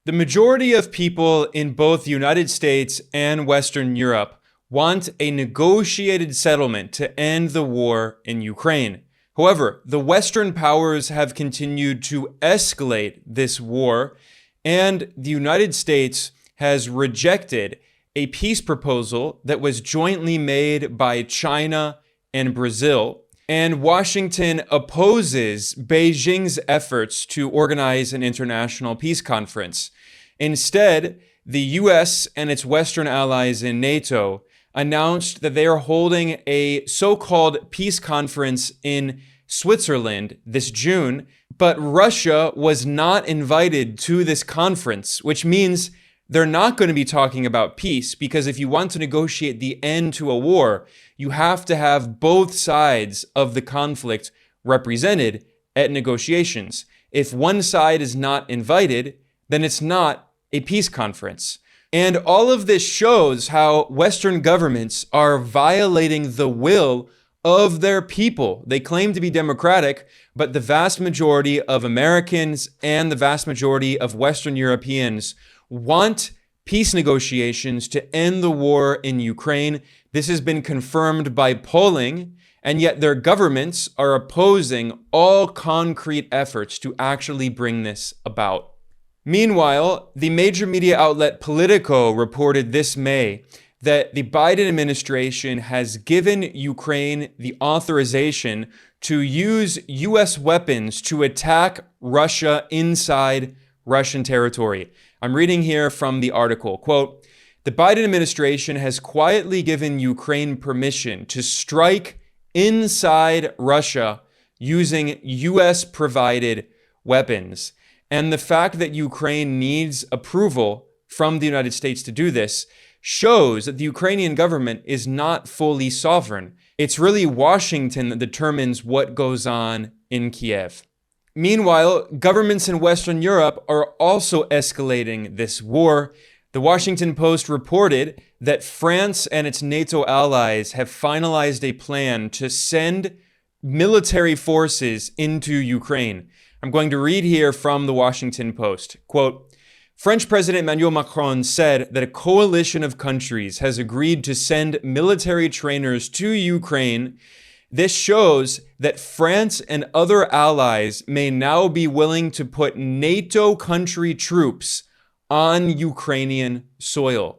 The majority of people in both the United States and Western Europe want a negotiated settlement to end the war in Ukraine. However, the Western powers have continued to escalate this war, and the United States has rejected a peace proposal that was jointly made by China and Brazil. And Washington opposes Beijing's efforts to organize an international peace conference. Instead, the US and its Western allies in NATO announced that they are holding a so-called peace conference in Switzerland this June, but Russia was not invited to this conference, which means they're not going to be talking about peace, because if you want to negotiate the end to a war, you have to have both sides of the conflict represented at negotiations. If one side is not invited, then it's not a peace conference. And all of this shows how Western governments are violating the will of their people. They claim to be democratic, but the vast majority of Americans and the vast majority of Western Europeans want peace negotiations to end the war in Ukraine. This has been confirmed by polling, and yet their governments are opposing all concrete efforts to actually bring this about. Meanwhile, the major media outlet Politico reported this May that the Biden administration has given Ukraine the authorization to use US weapons to attack Russia inside Russian territory. I'm reading here from the article, quote, "The Biden administration has quietly given Ukraine permission to strike inside Russia using US-provided weapons. And the fact that Ukraine needs approval from the United States to do this shows that the Ukrainian government is not fully sovereign. It's really Washington that determines what goes on in Kiev." Meanwhile, governments in Western Europe are also escalating this war. The Washington Post reported that France and its NATO allies have finalized a plan to send military forces into Ukraine. I'm going to read here from the Washington Post. Quote, "French President Emmanuel Macron said that a coalition of countries has agreed to send military trainers to Ukraine. This shows that France and other allies may now be willing to put NATO country troops on Ukrainian soil."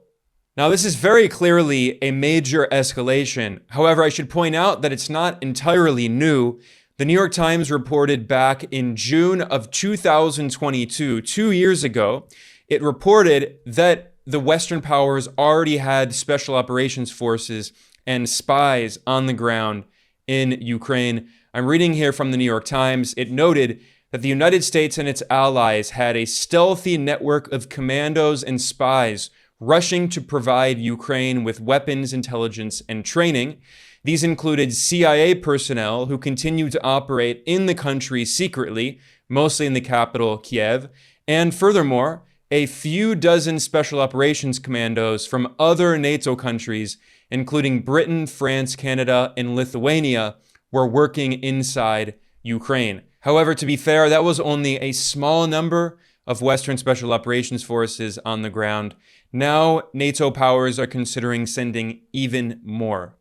Now, this is very clearly a major escalation. However, I should point out that it's not entirely new. The New York Times reported back in June of 2022, 2 years ago, it reported that the Western powers already had special operations forces and spies on the ground in Ukraine. I'm reading here from the New York Times. It noted that the United States and its allies had a stealthy network of commandos and spies rushing to provide Ukraine with weapons, intelligence, and training. These included CIA personnel who continue to operate in the country secretly, mostly in the capital, Kiev, and furthermore, a few dozen special operations commandos from other NATO countries, including Britain, France, Canada, and Lithuania, were working inside Ukraine. However, to be fair, that was only a small number of Western special operations forces on the ground. Now, NATO powers are considering sending even more.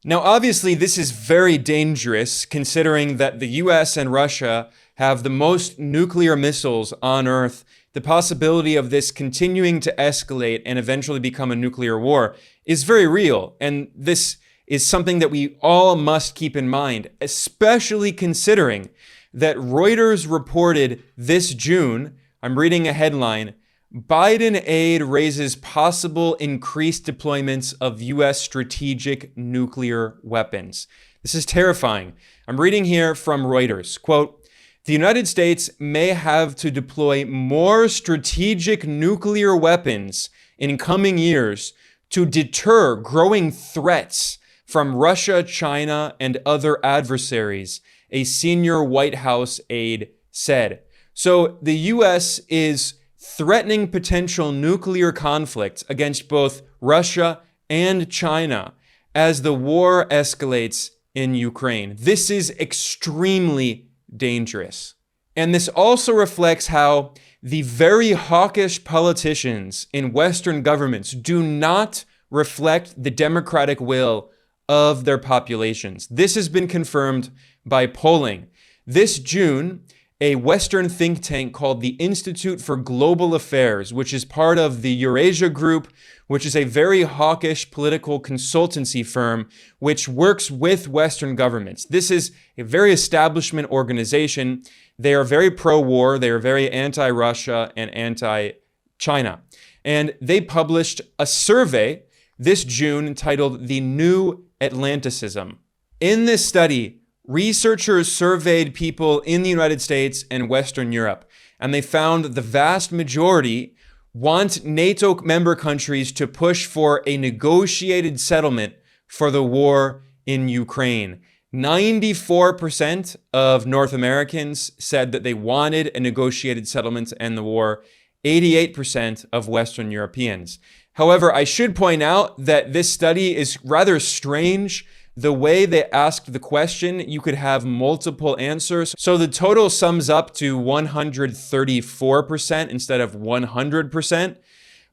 Now, obviously, this is very dangerous, considering that the US and Russia have the most nuclear missiles on Earth. The possibility of this continuing to escalate and eventually become a nuclear war is very real. And this is something that we all must keep in mind, especially considering that Reuters reported this June, I'm reading a headline, "Biden aid raises possible increased deployments of US strategic nuclear weapons." This is terrifying. I'm reading here from Reuters, quote, "The United States may have to deploy more strategic nuclear weapons in coming years to deter growing threats from Russia, China, and other adversaries," a senior White House aide said. So the US is threatening potential nuclear conflict against both Russia and China as the war escalates in Ukraine. This is extremely dangerous. And this also reflects how the very hawkish politicians in Western governments do not reflect the democratic will of their populations. This has been confirmed by polling. This June, a Western think tank called the Institute for Global Affairs, which is part of the Eurasia Group, which is a very hawkish political consultancy firm which works with Western governments. This is a very establishment organization. They are very pro-war, they are very anti-Russia and anti-China. And they published a survey this June entitled The New Atlanticism. In this study, researchers surveyed people in the United States and Western Europe, and they found the vast majority want NATO member countries to push for a negotiated settlement for the war in Ukraine. 94% of North Americans said that they wanted a negotiated settlement to end the war. 88% of Western Europeans. However, I should point out that this study is rather strange. The way they asked the question, you could have multiple answers. So the total sums up to 134% instead of 100%.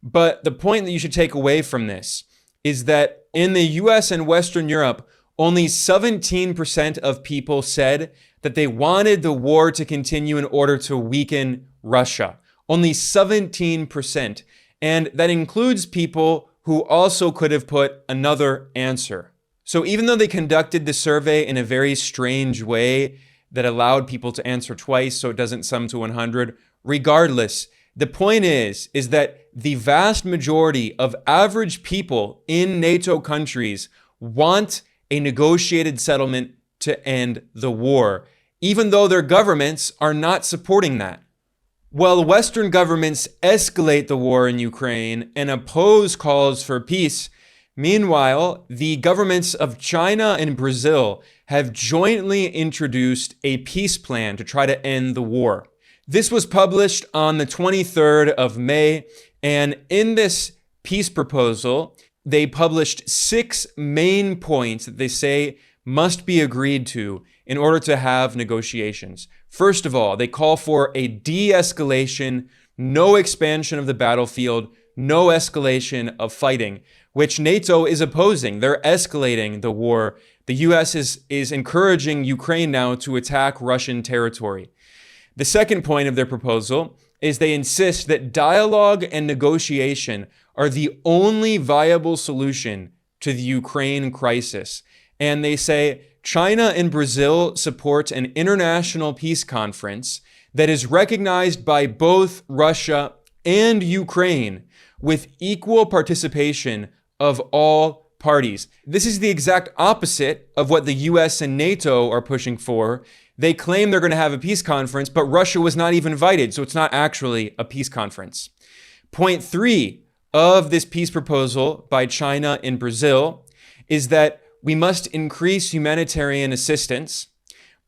But the point that you should take away from this is that in the US and Western Europe, only 17% of people said that they wanted the war to continue in order to weaken Russia. Only 17%. And that includes people who also could have put another answer. So even though they conducted the survey in a very strange way that allowed people to answer twice so it doesn't sum to 100, regardless, the point is that the vast majority of average people in NATO countries want a negotiated settlement to end the war, even though their governments are not supporting that. While Western governments escalate the war in Ukraine and oppose calls for peace, meanwhile, the governments of China and Brazil have jointly introduced a peace plan to try to end the war. This was published on the 23rd of May, and in this peace proposal, they published 6 main points that they say must be agreed to in order to have negotiations. First of all, they call for a de-escalation, no expansion of the battlefield, no escalation of fighting, which NATO is opposing. They're escalating the war. The US is encouraging Ukraine now to attack Russian territory. The second point of their proposal is they insist that dialogue and negotiation are the only viable solution to the Ukraine crisis. And they say China and Brazil support an international peace conference that is recognized by both Russia and Ukraine with equal participation of all parties. This is the exact opposite of what the US and NATO are pushing for. They claim they're going to have a peace conference, but Russia was not even invited, so it's not actually a peace conference. Point 3 of this peace proposal by China and Brazil is that we must increase humanitarian assistance.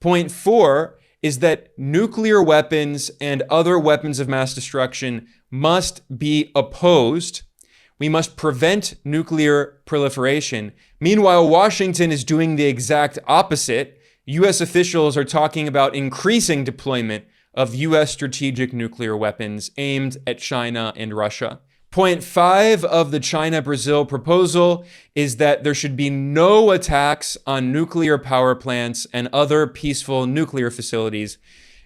Point 4 is that nuclear weapons and other weapons of mass destruction must be opposed. We must prevent nuclear proliferation. Meanwhile, Washington is doing the exact opposite. US officials are talking about increasing deployment of US strategic nuclear weapons aimed at China and Russia. Point 5 of the China-Brazil proposal is that there should be no attacks on nuclear power plants and other peaceful nuclear facilities.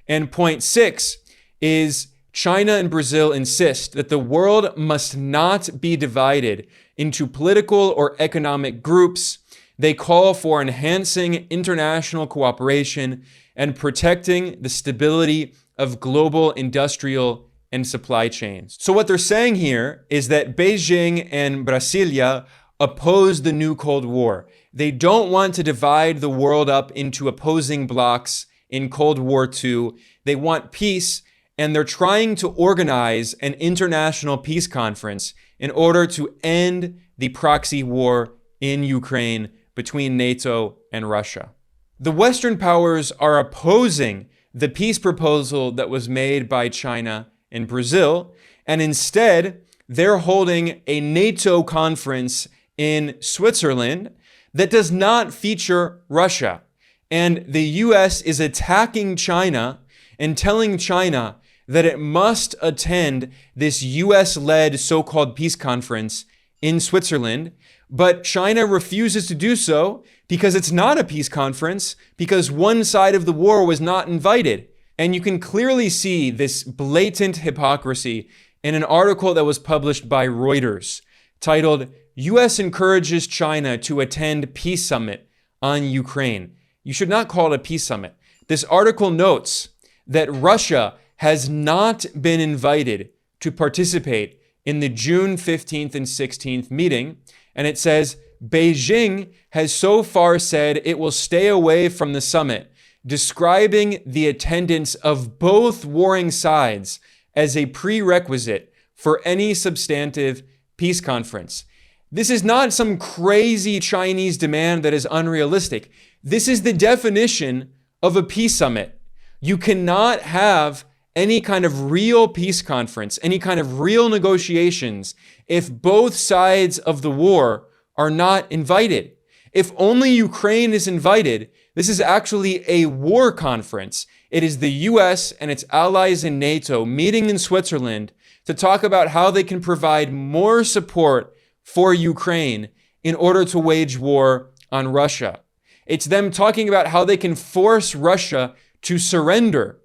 And point 6 is China and Brazil insist that the world must not be divided into political or economic groups. They call for enhancing international cooperation and protecting the stability of global industrial and supply chains. So what they're saying here is that Beijing and Brasilia oppose the new Cold War. They don't want to divide the world up into opposing blocs in Cold War II. They want peace, and they're trying to organize an international peace conference in order to end the proxy war in Ukraine between NATO and Russia. The Western powers are opposing the peace proposal that was made by China and Brazil, and instead they're holding a NATO conference in Switzerland that does not feature Russia. And the US is attacking China and telling China that it must attend this US-led so-called peace conference in Switzerland, but China refuses to do so because it's not a peace conference, because one side of the war was not invited. And you can clearly see this blatant hypocrisy in an article that was published by Reuters titled, US encourages China to attend peace summit on Ukraine. You should not call it a peace summit. This article notes that Russia has not been invited to participate in the June 15th and 16th meeting. And it says, Beijing has so far said it will stay away from the summit, describing the attendance of both warring sides as a prerequisite for any substantive peace conference. This is not some crazy Chinese demand that is unrealistic. This is the definition of a peace summit. You cannot have any kind of real peace conference, any kind of real negotiations, if both sides of the war are not invited. If only Ukraine is invited, this is actually a war conference. It is the US and its allies in NATO meeting in Switzerland to talk about how they can provide more support for Ukraine in order to wage war on Russia. It's them talking about how they can force Russia to surrender.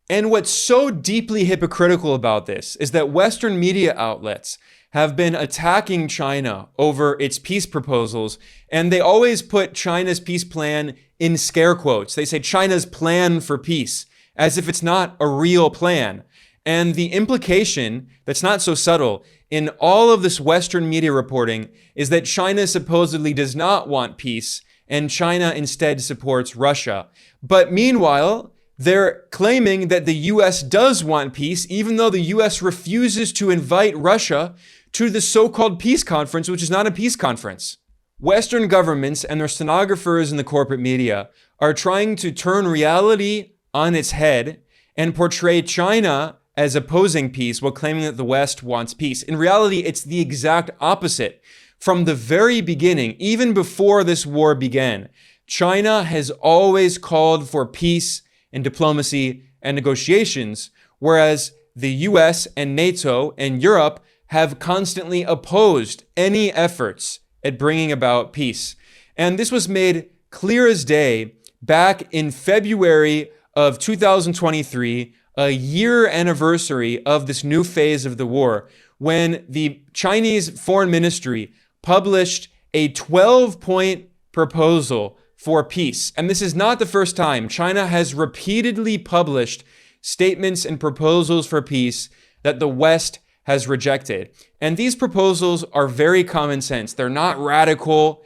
And what's so deeply hypocritical about this is that Western media outlets have been attacking China over its peace proposals, and they always put China's peace plan in scare quotes. They say China's plan for peace, as if it's not a real plan. And the implication that's not so subtle in all of this Western media reporting is that China supposedly does not want peace, and China instead supports Russia. But meanwhile, they're claiming that the US does want peace, even though the US refuses to invite Russia to the so-called peace conference, which is not a peace conference. Western governments and their stenographers in the corporate media are trying to turn reality on its head and portray China as opposing peace while claiming that the West wants peace. In reality, it's the exact opposite. From the very beginning, even before this war began, China has always called for peace and diplomacy and negotiations, whereas the US and NATO and Europe have constantly opposed any efforts at bringing about peace. And this was made clear as day back in February of 2023, a year anniversary of this new phase of the war, when the Chinese Foreign Ministry published a 12-point proposal for peace. And this is not the first time. China has repeatedly published statements and proposals for peace that the West has rejected. And these proposals are very common sense. They're not radical.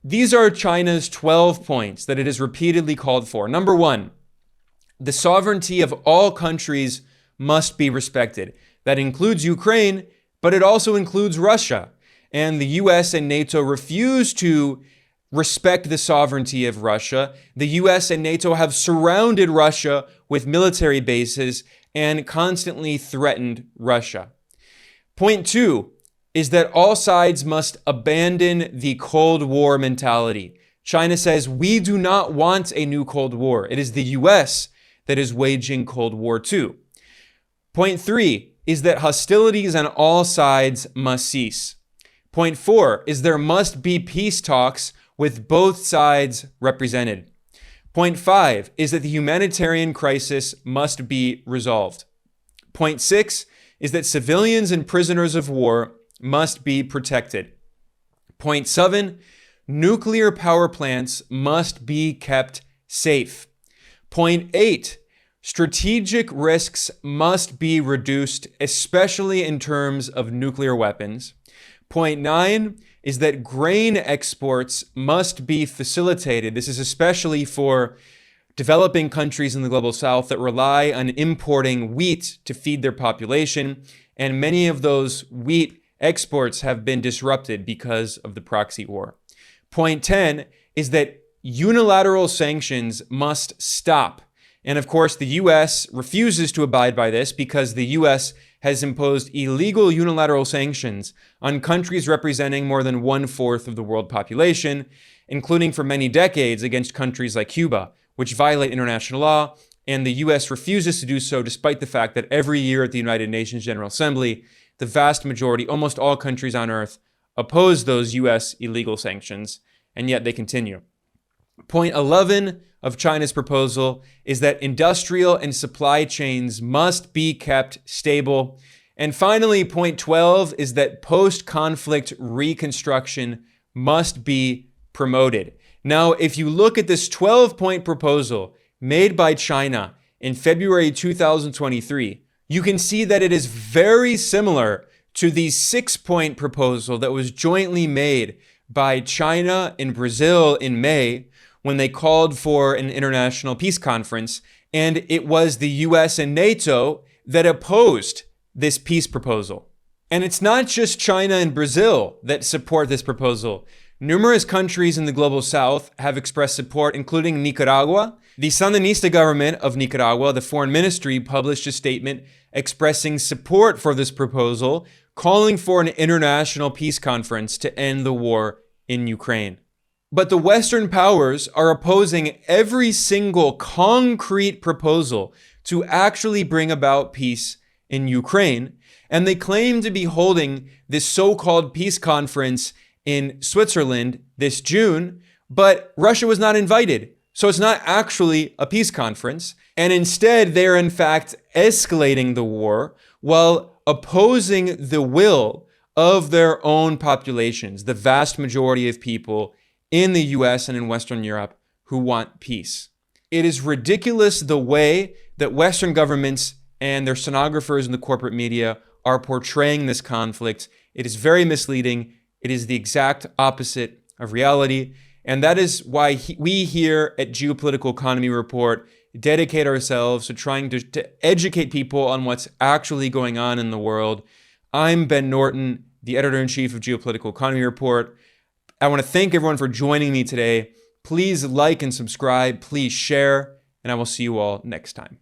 These are China's 12 points that it has repeatedly called for. Number one, the sovereignty of all countries must be respected. That includes Ukraine, but it also includes Russia. And the US and NATO refuse to respect the sovereignty of Russia. The US and NATO have surrounded Russia with military bases and constantly threatened Russia. Point two is that all sides must abandon the Cold War mentality. China says, we do not want a new Cold War. It is the US that is waging Cold War II. Point three is that hostilities on all sides must cease. Point four is there must be peace talks with both sides represented. Point five is that the humanitarian crisis must be resolved. Point six is that civilians and prisoners of war must be protected. Point seven, nuclear power plants must be kept safe. Point eight, strategic risks must be reduced, especially in terms of nuclear weapons. Point nine is that grain exports must be facilitated. This is especially for developing countries in the global south that rely on importing wheat to feed their population. And many of those wheat exports have been disrupted because of the proxy war. Point 10 is that unilateral sanctions must stop. And of course, the US refuses to abide by this because the US has imposed illegal unilateral sanctions on countries representing more than 1/4 of the world population, including for many decades against countries like Cuba, which violate international law and the US refuses to do so despite the fact that every year at the United Nations General Assembly, the vast majority, almost all countries on earth, oppose those US illegal sanctions, and yet they continue. Point 11 of China's proposal is that industrial and supply chains must be kept stable. And finally, point 12 is that post-conflict reconstruction must be promoted. Now, if you look at this 12-point proposal made by China in February 2023, you can see that it is very similar to the 6-point proposal that was jointly made by China and Brazil in May when they called for an international peace conference. And it was the US and NATO that opposed this peace proposal. And it's not just China and Brazil that support this proposal. Numerous countries in the global south have expressed support, including Nicaragua. The Sandinista government of Nicaragua, the foreign ministry, published a statement expressing support for this proposal, calling for an international peace conference to end the war in Ukraine. But the Western powers are opposing every single concrete proposal to actually bring about peace in Ukraine, and they claim to be holding this so-called peace conference in Switzerland this June, but Russia was not invited. So it's not actually a peace conference, and instead they're in fact escalating the war while opposing the will of their own populations, the vast majority of people in the US and in Western Europe who want peace. It is ridiculous the way that Western governments and their stenographers in the corporate media are portraying this conflict. It is very misleading. It is the exact opposite of reality. And that is why we here at Geopolitical Economy Report dedicate ourselves to trying to educate people on what's actually going on in the world. I'm Ben Norton, the editor-in-chief of Geopolitical Economy Report. I want to thank everyone for joining me today. Please like and subscribe. Please share. And I will see you all next time.